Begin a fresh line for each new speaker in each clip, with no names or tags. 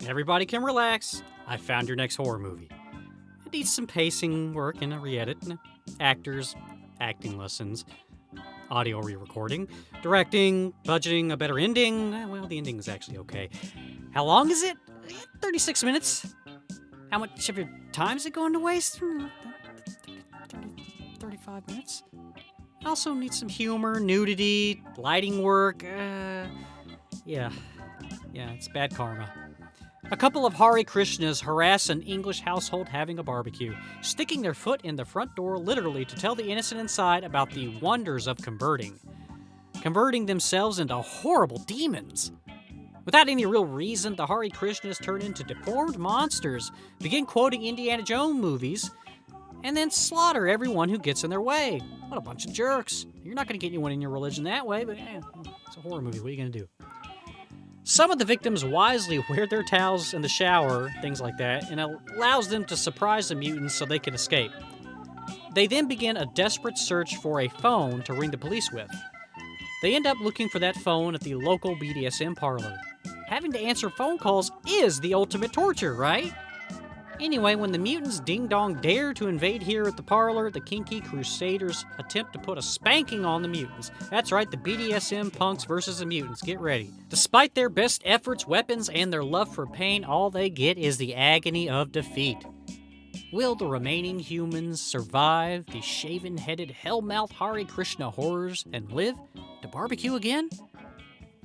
Everybody can relax. I found your next horror movie. It needs some pacing work and a re-edit, actors, acting lessons, audio re-recording, directing, budgeting, a better ending. Well, the ending is actually okay. How long is it? 36 minutes. How much of your time is it going to waste? 35 minutes. I also need some humor, nudity, lighting work. Yeah, it's bad karma. A couple of Hare Krishnas harass an English household having a barbecue, sticking their foot in the front door literally to tell the innocent inside about the wonders of converting themselves into horrible demons. Without any real reason, the Hare Krishnas turn into deformed monsters, begin quoting Indiana Jones movies, and then slaughter everyone who gets in their way. What a bunch of jerks. You're not going to get anyone in your religion that way, but it's a horror movie. What are you going to do? Some of the victims wisely wear their towels in the shower, things like that, and it allows them to surprise the mutants so they can escape. They then begin a desperate search for a phone to ring the police with. They end up looking for that phone at the local BDSM parlor. Having to answer phone calls is the ultimate torture, right? Anyway, when the mutants ding-dong dare to invade here at the parlor, the kinky crusaders attempt to put a spanking on the mutants. That's right, the BDSM punks versus the mutants. Get ready. Despite their best efforts, weapons, and their love for pain, all they get is the agony of defeat. Will the remaining humans survive the shaven-headed, hell-mouthed Hare Krishna horrors and live to barbecue again?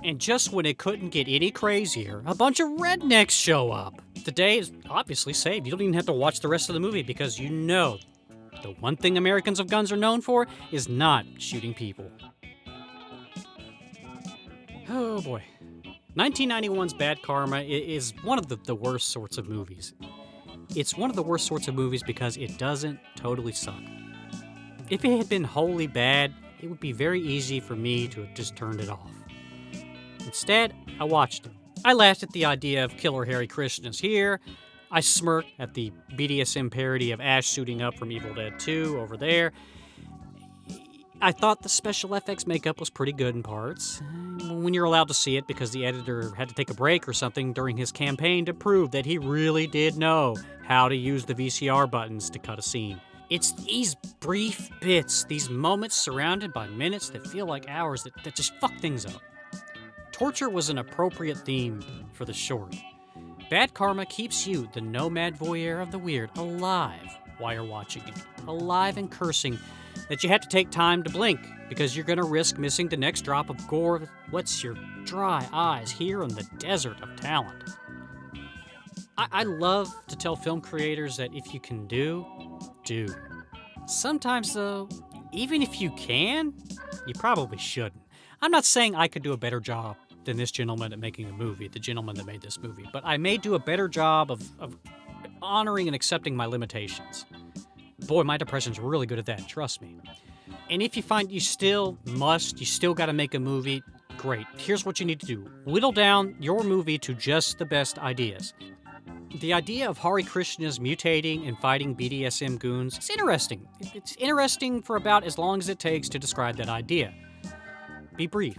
And just when it couldn't get any crazier, a bunch of rednecks show up. The day is obviously saved. You don't even have to watch the rest of the movie because you know the one thing Americans of guns are known for is not shooting people. Oh boy. 1991's Bad Karma is one of the worst sorts of movies. It's one of the worst sorts of movies because it doesn't totally suck. If it had been wholly bad, it would be very easy for me to have just turned it off. Instead, I watched it. I laughed at the idea of killer Hare Krishnas here. I smirked at the BDSM parody of Ash suiting up from Evil Dead 2 over there. I thought the special effects makeup was pretty good in parts. When you're allowed to see it because the editor had to take a break or something during his campaign to prove that he really did know how to use the VCR buttons to cut a scene. It's these brief bits, these moments surrounded by minutes that feel like hours that just fuck things up. Torture was an appropriate theme for the short. Bad Karma keeps you, the nomad voyeur of the weird, alive while you're watching it. Alive and cursing that you have to take time to blink because you're going to risk missing the next drop of gore that wets your dry eyes here in the desert of talent. I love to tell film creators that if you can do. Sometimes, though, even if you can, you probably shouldn't. I'm not saying I could do a better job than this gentleman at making a movie, the gentleman that made this movie, but I may do a better job of honoring and accepting my limitations. Boy, my depression's really good at that, trust me. And if you find you still got to make a movie, great. Here's what you need to do. Whittle down your movie to just the best ideas. The idea of Hare Krishnas mutating and fighting BDSM goons is interesting. It's interesting for about as long as it takes to describe that idea. Be brief.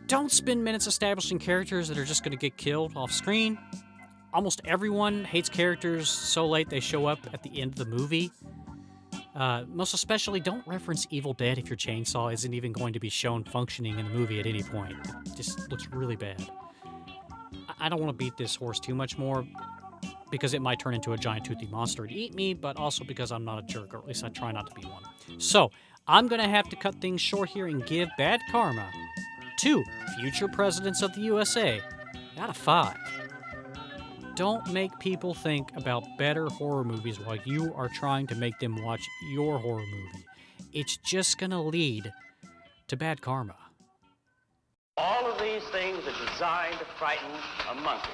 Don't spend minutes establishing characters that are just going to get killed off screen. Almost everyone hates characters so late they show up at the end of the movie. Most especially, don't reference Evil Dead if your chainsaw isn't even going to be shown functioning in the movie at any point. It just looks really bad. I don't want to beat this horse too much more because it might turn into a giant toothy monster to eat me, but also because I'm not a jerk, or at least I try not to be one. So, I'm going to have to cut things short here and give Bad Karma 2 future presidents of the USA out of 5. Don't make people think about better horror movies while you are trying to make them watch your horror movie. It's just going to lead to bad karma.
All of these things are designed to frighten a monkey.